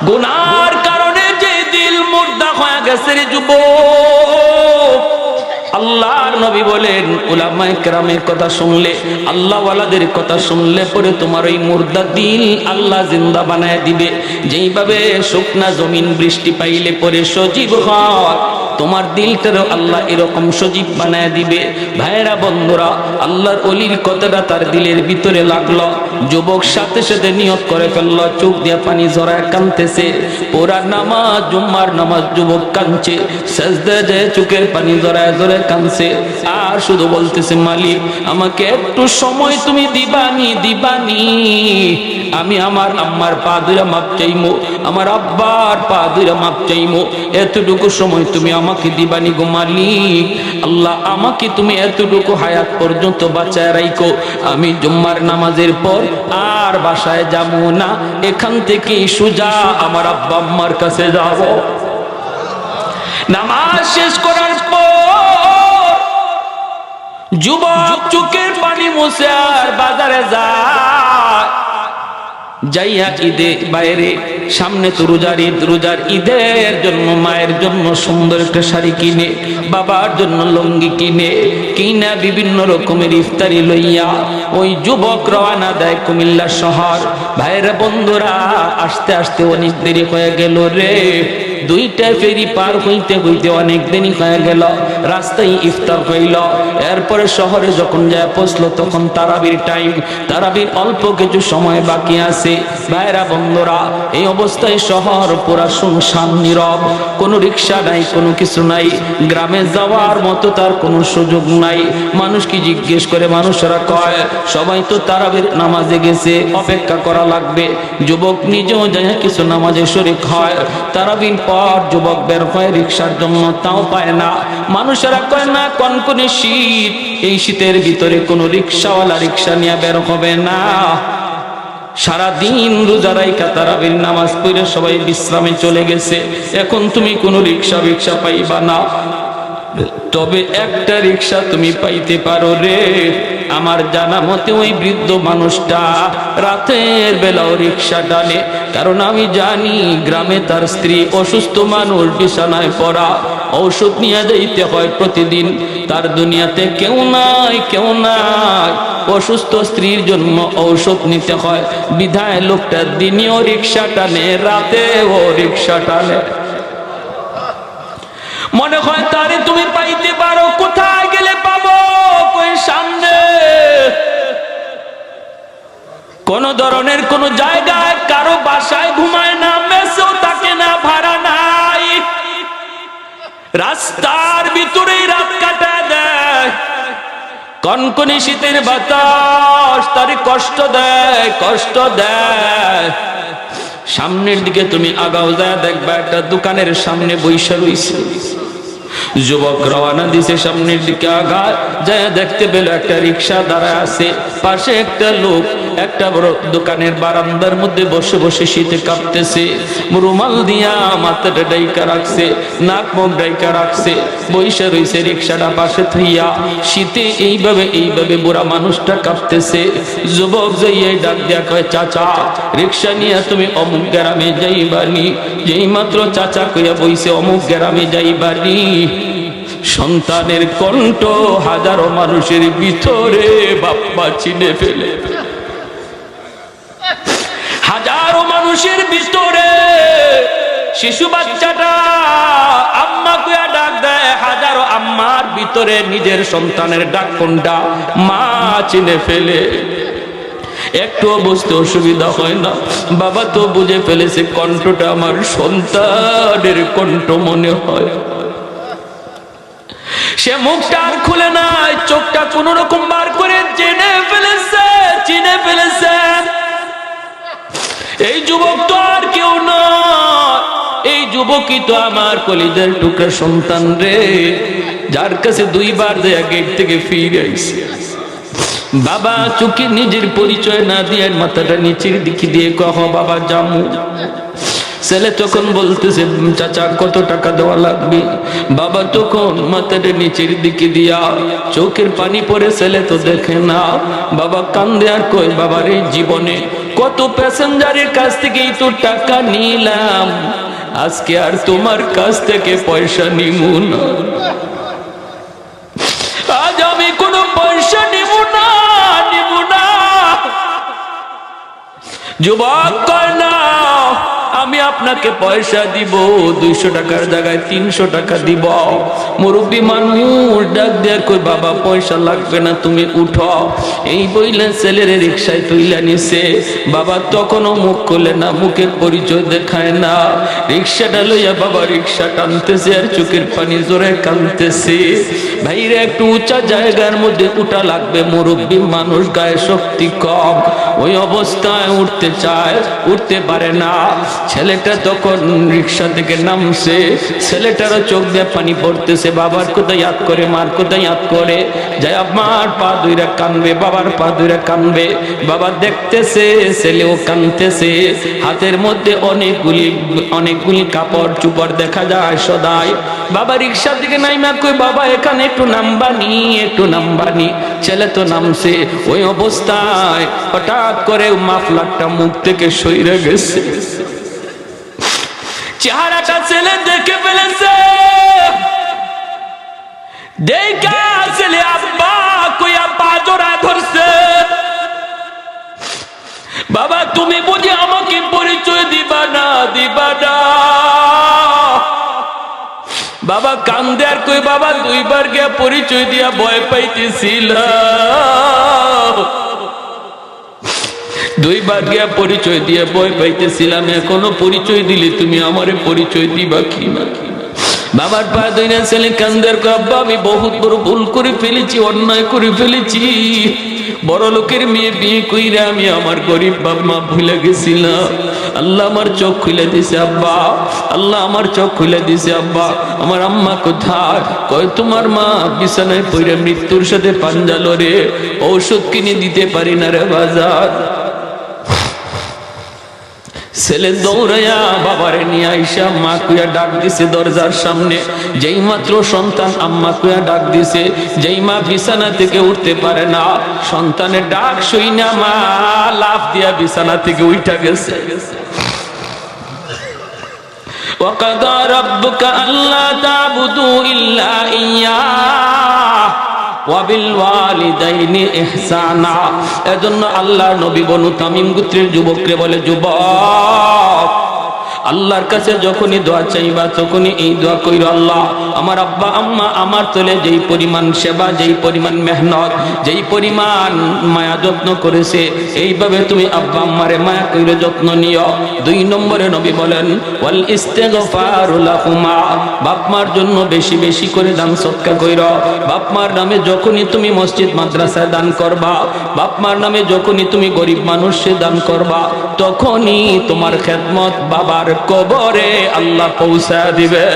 গুনার কারণে যে দিল মুর্দা হয়ে গেছে রে যুবক, আল্লাহর নবী বলেন উলামায়ে কেরামের কথা শুনলে, আল্লাহ ওয়ালাদের কথা শুনলে পরে তোমার ওই মুর্দা দিল আল্লাহ জিন্দা বানায় দিবে। যেইভাবে শুকনা জমিন বৃষ্টি পাইলে পরে সজীব হয়, তোমার দিলটারও আল্লাহ এরকম সজীব বানায় দিবে। ভাইরা বন্ধুরা, আল্লাহর ওলির কথাটা তার দিলের ভিতরে লাগলো। যুবক সাথে সাথে নিয়ত করে ফেললো, চোখ দিয়ে পানি ঝরায় কাঁদতেছে। পুরা নামাজ জুম্মার নামাজ যুবক কাঁদছে, সাজদায় যায় চোখের পানি ঝরায় ঝরায় কাঁদছে, আর শুধু বলতেছে, মালিক আমাকে একটু সময় তুমি দিবানি। আমি আমার আম্মার পা ধরে মাপ চাইমো, আমার আব্বার পা ধরে মাপ চাইমো, এতটুকু সময় তুমি আমাকে দিবানি গো মালিক। আল্লাহ আমাকে তুমি এতটুকু হায়াত পর্যন্ত বাঁচায় রাখো। আমি জুম্মার নামাজের পর আর বাসায় যাবো না, এখান থেকে সোজা আমার আব্বা আম্মার কাছে যাব। নামাজ শেষ করার পর যুবক চোখের পানি মুছে আর বাজারে যায়। যাইয়া ঈদে বাইরে, সামনে তো রোজার ঈদ, রোজার ঈদের জন্য মায়ের জন্য সুন্দর একটা শাড়ি কিনে, বাবার জন্য লুঙ্গি কিনা বিভিন্ন রকমের ইফতারি লইয়া ওই যুবক রওনা দেয় কুমিল্লা শহর। ভাইরা বন্ধুরা, আস্তে আস্তে অনেক দেরি হয়ে গেল রে। দুইটা ফেরি পার হইতে হইতে অনেক দেরি হয়ে গেল। রাস্তায় ইফতার হইল। এরপরে শহরে যখন যায় পৌঁছলো, তখন তারাবির টাইম, তারাবির অল্প কিছু সময় বাকি আছে। ভাইরা বন্ধুরা, এই অবস্থায় শহর পুরা শুনশান নীরব, কোনো রিক্সা নাই, কোনো কিছু নাই। গ্রামে যাওয়ার মতো তার কোনো সুযোগ নাই। মানুষকে জিজ্ঞেস করে, মানুষেরা কয় সবাই তো তারাবির নামাজে গেছে, অপেক্ষা করা লাগবে। যুবক নিজেও যায় কিছু নামাজে শরীক হয়। তারাবির পর যুবক বের হয় রিক্সার জন্য, তাও পায় না। মানুষেরা কয় না, কনকনে শীত, এই শীতের ভিতরে কোনো রিক্সাওয়ালা রিক্সা নিয়ে বের হবে না। সারাদিন রোজা রাইখা তারাবির নামাজ পড়ে সবাই বিশ্রামে চলে গেছে। এখন তুমি কোনো রিক্সা পাইবা না, তবে একটা রিক্সা তুমি পাইতে পারো রে। আমার জানা মতে ওই বৃদ্ধ মানুষটা রাতের বেলাও রিক্সা টানে, কারণ আমি জানি গ্রামে তার স্ত্রী অসুস্থ মানুষ, বিছানায় পড়া, ঔষধ নিয়ে যাইতে হয় প্রতিদিন। তার দুনিয়াতে কেউ নাই, অসুস্থ স্ত্রীর জন্য ঔষধ নিতে হয়, বিধায় লোকটা দিনেও রিক্সা টানে, রাতেও রিক্সা টানে। মনে হয় তারে তুমি পাইতে পারো, কোথায় গেলে পাবো? কই সামনে কোন ধরনের কোন জায়গায় কারো বাসায় ঘুমায় না, মেসেও থাকে না, ভাড়া নাই, রাস্তার ভিতরেই রাত কাটায় দেয়। কনকনে শীতের বাতাস তারে কষ্ট দেয়। সামনের দিকে তুমি আগাও যায় দেখবা একটা দোকানের সামনে বইসা রইছে। যুবক রওনা দিছে সামনের দিকে, আগায় যায় দেখতে পেল একটা রিক্সা দাঁড়ায় আছে, পাশে একটা লোক একটা বড় দোকানের বারান্দার মধ্যে বসে বসে শীতে কাঁপতেছে, রুমাল দিয়া মাথাটা ডাইকা রাখছে, নাক মুখ ডাইকা রাখছে, বইসা রইছে রিক্সাটা পাশে থইয়া। শীতে এইভাবে বুড়া মানুষটা কাঁপতেছে। যুবক যাইয়ে ডাক দিয়া কয়, চাচা রিক্সা নিয়ে তুমি অমুক গ্রামে যাইবানি? যেই মাত্র চাচা কইয়া বইছে অমুক গ্রামে যাইবানি, সন্তানের কণ্ঠ হাজারো মানুষের ভিতরে বাপ্পা চিনে ফেলে। হাজারো মানুষের ভিতরে শিশু বাচ্চাটা আম্মা কইয়া ডাক দেয়, হাজারো আম্মার ভিতরে নিজের সন্তানের ডাক কোনটা মা চিনে ফেলে। একটু বুঝতে অসুবিধা হয় না, বাবা তো বুঝে ফেলেছে কণ্ঠটা আমার সন্তানের কণ্ঠ মনে হয়। সে মুখটা আর খুলে নাই, চোখটা কোন রকম বার করে চিনে ফেলেছে। এই যুবক তো আর কেউ না, এই যুবকই তো আমার কলিজার টুকরা সন্তান রে, যার কাছে দুইবার দেয়া গেট থেকে ফিরে আইছে। বাবা চোখে নিজের পরিচয় না দিয়ে মাথাটা নিচের দিকে দিয়ে কহ বাবা জামু। ছেলে তখন বলতেছে, চাচা কত টাকা দেওয়া লাগবে? বাবা তখন মাথাটা নিচের দিকে দিয়া চোখের পানি পড়ে, ছেলে তো দেখে না। বাবা কান্দে আর কয়, বাবার এই জীবনে কত প্যাসেঞ্জারের কাছ থেকেই তো টাকা নিলাম, আজকে আর তোমার কাছ থেকে পয়সা নিব না, আজ আমি কোনো পয়সা নিব না। যুবক কয়, না আমি আপনাকে পয়সা দিব, 200 টাকার জায়গায় 300 টাকা দিব। মুরব্বী মানুষ ডাক দেয়ার কই, বাবা পয়সা লাগবে না, তুমি উঠো। এই বইলে ছেলের রিক্সায় তুইলা নিছে। বাবা তখনও মুখ খোলে না, মুখের পরিচয় দেখায় না। রিক্সাটা লইয়া বাবা রিক্সা টানতেছে আর চোখের পানি জোরে কাঁদতেছে। ভাইরে একটু উঁচা জায়গার মধ্যে উঠা লাগবে, মুরব্বী মানুষ, গায়ে শক্তি কম, ওই অবস্থায় উঠতে চায়, উঠতে পারে না। ছেলেটা তখন রিক্সা থেকে নামছে, ছেলেটারও চোখ দিয়ে পানি পড়তেছে। বাবার কথা ইয়াদ করে, মার কথা ইয়াদ করে, যায় আমার পা দুইরা কানবে, বাবার পা দুইরা কানবে। বাবা দেখতেছে ছেলেও কানতেছে, হাতের মধ্যে অনেকগুলি কাপড় চুপড় দেখা যায় সদাই। বাবা রিক্সা থেকে নাইমা কই, বাবা এখানে একটু নামবানি। ছেলে তো নামছে। ওই অবস্থায় হঠাৎ করে মাফলারটা মুখ থেকে সইরে গেছে। চেহারাটা ছেলে দেখে ফেলেছে। দেখা ছেলে আব্বা কইয়া পা জোড়া ধরছে। বাবা তুমি বুঝি আমাকে পরিচয় দিবা না? বাবা কান্দে আর কই, বাবা দুইবার গিয়া পরিচয় দিয়া ভয় পাইতেছিলাম, দুইবার গিয়া পরিচয় দিয়ে ভয় পাইতেছিলাম, এখনো পরিচয় দিলে তুমি আমারে পরিচয় দিবা কি না? বাবার পা ধরে ছেলে কান্দের কই, আব্বা আমি বহুত বড় ভুল করে ফেলেছি, অন্যায় করে ফেলেছি। বড় লোকের মেয়ে বিয়ে কইরা আমি আমার গরিব বাপ মা ভুলে গেছিলাম। আল্লাহ আমার চোখ খুলে দিছে আব্বা, আল্লাহ আমার চোখ খুলে দিছে আব্বা। আমার আম্মা কোথায়? কয় তোমার মা বিছানায় পড়ে মৃত্যুর সাথে পাঞ্জা লড়ে, ঔষধ কিনে দিতে পারি না রে বাজার। ছেলে দৌড়াইয়া বাবারে নিয়ে আইসা মা কুয়া ডাক দিছে দরজার সামনে। যেই মাত্র সন্তান আম্মা কুয়া ডাক দিছে, যেই মা বিছানা থেকে উঠতে পারে না, সন্তানের ডাক শুইনা মা লাফ দিয়া বিছানা থেকে উঠা গেছে। وَقَضَى رَبُّكَ أَلَّا تَعْبُدُوا إِلَّا إِيَّاهُ وَبِالْوَالِدَيْنِ إِحْسَانًا। এজন্য আল্লাহর নবী বনু তামিম গোত্রের যুবকরে বলে, যুবক আল্লাহর কাছে যখনই দোয়া চাইবা তখনই এই দোয়া কইরো, আল্লাহ আমার আব্বা আম্মা আমার তোলে যেই পরিমাণ সেবা, যেই পরিমাণ মেহনত, যেই পরিমাণ মায়া যত্ন করেছে, এইভাবে তুমি আব্বা আম্মারে মায়া কইরো, যত্ন নিও। 2 নম্বরে নবী বলেন ওয়াল ইস্তিগফারু লাহুমা, বাপ মার জন্য বেশি বেশি করে দান সদকা কইরো। বাপ মার নামে যখনই তুমি মসজিদ মাদ্রাসায় দান করবা, বাপ মার নামে যখনই তুমি গরিব মানুষে দান করবা, তখনই তোমার খেদমত বাবার কবরে আল্লাহ পৌঁছা দিবে।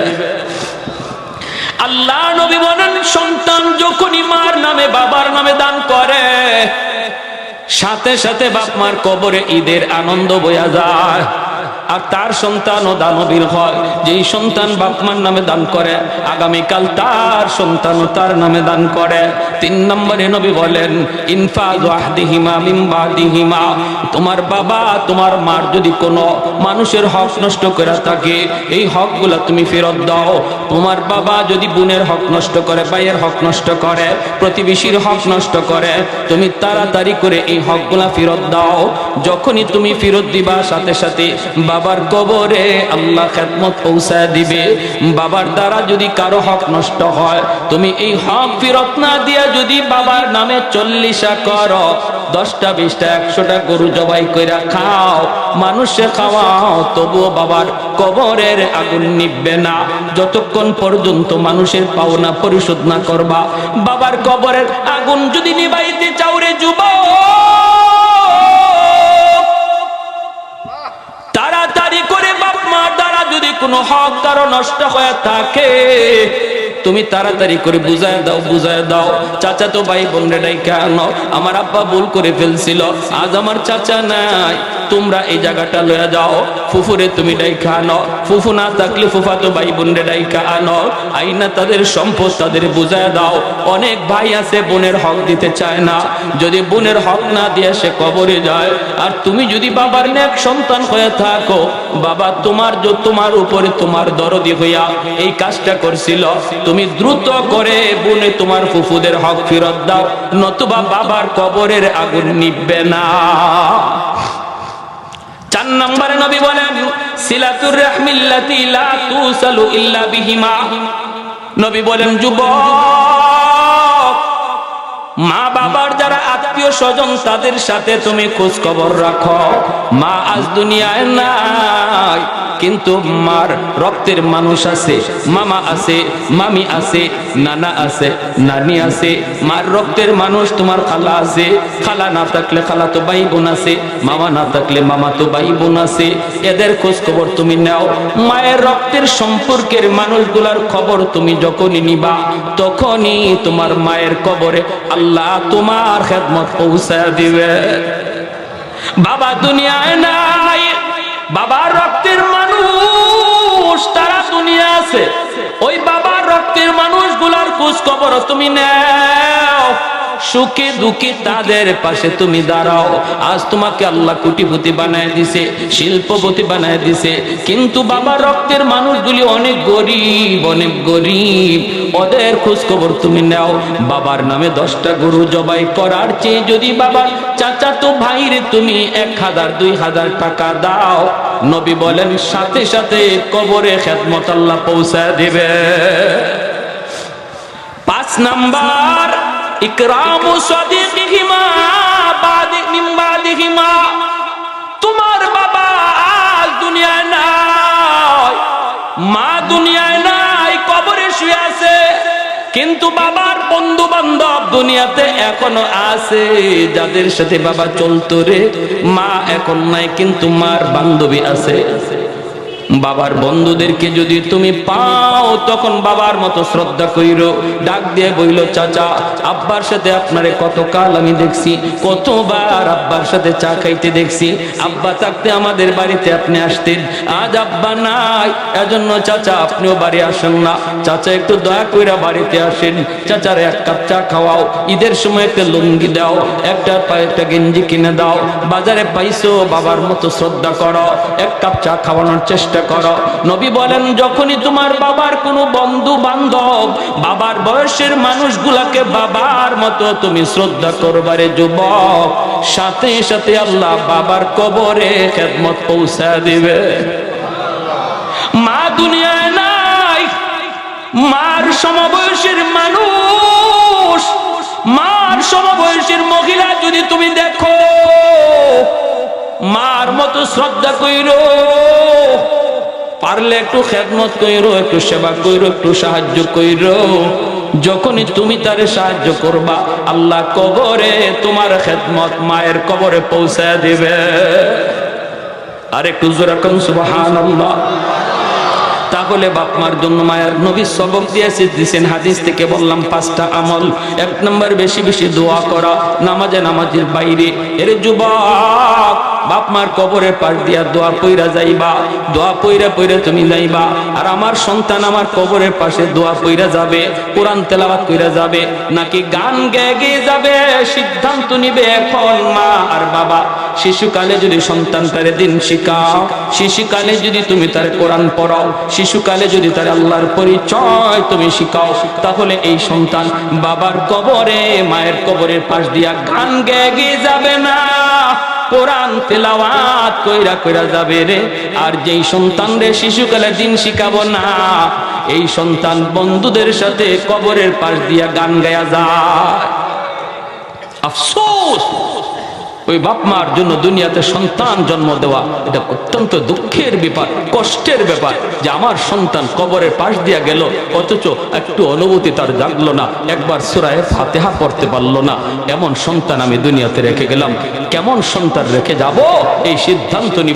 আল্লাহ নবী বলেন সন্তান যখনই মার নামে বাবার নামে দান করে, সাথে সাথে বাপ মার কবরে ঈদের আনন্দ বয়া যায়। আর তার সন্তানও দানবীর হয়। যেই সন্তান বাপ মার নামে দান করে, আগামীকাল তার সন্তানও তার নামে দান করে। 3 নম্বরে নবী বলেন ইনফাযু আহদিহিমা মিন বাদিহিমা, তোমার বাবা তোমার মার যদি কোনো মানুষের হক নষ্ট করে থাকে, এই হকগুলা তুমি ফেরত দাও। তোমার বাবা যদি বোনের হক নষ্ট করে, ভাইয়ের হক নষ্ট করে, প্রতিবেশীর হক নষ্ট করে, তুমি তাড়াতাড়ি করে এই হকগুলা ফেরত দাও। যখনই তুমি ফেরত দিবা, সাথে সাথে বাবার কবরে আল্লাহ খেদমত পৌঁছায় দিবে। বাবার দ্বারা যদি কারো হক নষ্ট হয়, তুমি এই হক ফেরত না দিয়া যদি বাবার নামে 40 করো, 10টা 20টা 100টা গরু জবাই কইরা খাও, মানুষে খাওয়াও, তবুও বাবার কবরের আগুন নিভবে না যতক্ষণ পর্যন্ত মানুষের পাওনা পরিশোধ না করবা। বাবার কবরের আগুন যদি নিভাইতে চাও রে যুবক, তাড়াতাড়ি করে বাপ মার দ্বারা যদি কোনো হক কারো নষ্ট হয়ে থাকে, তুমি তাড়াতাড়ি করে বুঝায় দাও, বুঝায় দাও। চাচা তো ভাই বোন রে ডাইকা আনো, আমার আব্বা ভুল করে ফেলছিল, আজ আমার চাচা নাই, তোমরা এই জায়গাটা লয়ে যাও। ফুফুরে তুমি ডাইকা আনো, ফুফু না থাকলে ফুফা তো ভাই বোন রে ডাইকা আনো, আইনা তাদের সম্পদ তাদের বুঝায় দাও। অনেক ভাই আছে বোনের হক দিতে চায় না, যদি বোনের হক না দিয়ে সে কবরে যায়। আর তুমি যদি বাবার নেক সন্তান হয়ে থাকো, বাবা তোমার উপরে তোমার দরদি হইয়া এই কাজটা করছিল, তুমি দ্রুত করে বোনে তোমার ফুফুদের হক ফেরত দাও, নতুবা বাবার কবরের আগুন নিভবে না। 4 নম্বরে নবী বলেন সিলাতুর রাহমিল্লাতি লা তুসালু ইল্লা বিহিমা। নবী বলেন যুবক, মা বাবার যারা আত্মীয় স্বজন তাদের সাথে তুমি খোঁজ খবর রাখো। মা আজ দুনিয়ায় নাই, কিন্তু মার রক্তের মানুষ আছে, মামা আছে, মামি আছে, নানা আছে, নানি আছে। মার রক্তের মানুষ তোমার খালা আছে, খালা না থাকলে খালা তো ভাই বোন আছে, মামা না থাকলে মামা তো ভাই বোন আছে। এদের খোঁজ খবর তুমি নাও। মায়ের রক্তের সম্পর্কের মানুষগুলার খবর তুমি যখনই নিবা, তখনই তোমার মায়ের কবরে আল্লাহ তোমার খেদমত পৌঁছায় দিবে। বাবা দুনিয়ায় নাই, বাবার রক্তের মানুষ তারা দুনিয়া আছে, ওই বাবার রক্তের মানুষগুলার খোঁজ খবর তুমি নাও। সুখে দুঃখে তাদের পাশে তুমি দাঁড়াও। আজ তোমাকে আল্লাহ কোটিপতি বানায় দিছে, শিল্পপতি বানায় দিছে, কিন্তু বাবার রক্তের মানুষগুলি অনেক গরিব, অনেক গরিব। ওদের খোঁজ খবর তুমি নাও। বাবার নামে 10টা গরু জবাই করার চেয়ে যদি বাবার চাচাতো ভাইরে তুমি 1000 2000 টাকা দাও, নবী বলেন সাথে সাথে কবরে খেদমত আল্লাহ পৌঁছায় দিবে। 5 নাম্বার ইকরামু সাদিকিহিমা মিন বাদিহিমা। তোমার বাবা আজ দুনিয়ায় নাই, মা দুনিয়ায় নাই, কবরে শুয়ে আছে, কিন্তু বাবার বন্ধু বান্ধব দুনিয়াতে এখনো আছে, যাদের সাথে বাবা চলতো রে। মা এখন নাই, কিন্তু মার বান্ধবী আছে। বাবার বন্ধুদেরকে যদি তুমি পাও তখন বাবার মতো শ্রদ্ধা কইরো। ডাক দিয়ে বইল, চাচা আব্বার সাথে আপনারে কতকাল আমি দেখছি, কতবার আব্বার সাথে চা খাইতে দেখছি, আব্বা থাকতে আমাদের বাড়িতে আপনি আসতেন, আজ আব্বা নাই, এজন্য চাচা আপনিও বাড়ি আসেন না। চাচা একটু দয়া কইরা বাড়িতে আসেন, চাচারে এক কাপ চা খাওয়াও, ঈদের সময় একটা লুঙ্গি দাও, একটা গেঞ্জি কিনে দাও, বাজারে পাইছো বাবার মতো শ্রদ্ধা করো, এক কাপ চা খাওয়ানোর চেষ্টা করো। নবী বলেন, যখনই তোমার বাবার কোনো বন্ধু বান্ধব বাবার বয়সের মানুষগুলাকে বাবার মতো তুমি শ্রদ্ধা করবারে যুবক, সাথে সাথে আল্লাহ বাবার কবরে খেদমত পৌঁছা দিবে। মা দুনিয়ায় নাই, মার সমবয়সের মানুষ, মার সমবয়সের মহিলা যদি তুমি দেখো, মার মতো শ্রদ্ধা কইরো, পারলে একটু খেদমত কইরো, একটু সেবা কইরো, একটু সাহায্য কইরো। যখনই তুমি তারে সাহায্য করবা, আল্লাহ কবরে তোমার খেদমত মায়ের কবরে পৌঁছায় দিবে। আর একটু জোরে কোন সুবহানাল্লাহ। তাহলে বাপ মার জন্য মায়ের নবী সবক দিয়েছেন হাদিস থেকে বললাম 5টা আমল। 1 নম্বর বেশি বেশি দোয়া করা, নামাজের বাইরে। এর যুবক, বাপ মার কবরের পাশ দিয়া দোয়া পইরা যাইবা, দোয়া পইরা পইরা তুমি যাইবা। আর আমার সন্তান আমার কবরের পাশে দোয়া পইরা যাবে, কোরআন তেলাওয়াত কইরা যাবে, নাকি গান গেয়ে গেয়ে যাবে, সিদ্ধান্ত নিবে এখন মা আর বাবা। শিশুকালে যদি সন্তান তারে দিন শিখাও, শিশুকালে যদি তুমি তার কোরআন পড়াও, শিশুকালে যদি তার আল্লাহর পরিচয় তুমি শিখাও, তাহলে এই সন্তান বাবার কবরে মায়ের কবরের পাশ দিয়া গান গেয়ে গেয়ে যাবে না, কোরআন তেলাওয়াত কইরা কইরা যাবে রে। আর যেই সন্তান রে শিশুকালে দিন শিখাবো না, এই সন্তান বন্ধুদের সাথে কবরের পাশ দিয়া গান গায়া যায়। আফসোস, ওই বাপ মার জন্য দুনিয়াতে সন্তান জন্ম দেওয়া এটা অত্যন্ত দুঃখের ব্যাপার, কষ্টের ব্যাপার, যে আমার সন্তান কবরের পাশ দিয়া গেল, অথচ একটু অনুভূতি তার জাগলো না, একবার সূরা ফাতিহা পড়তে পারলো না। এমন সন্তান আমি দুনিয়াতে রেখে গেলাম, কেমন সন্তান রেখে যাব এই সিদ্ধান্ত নিব।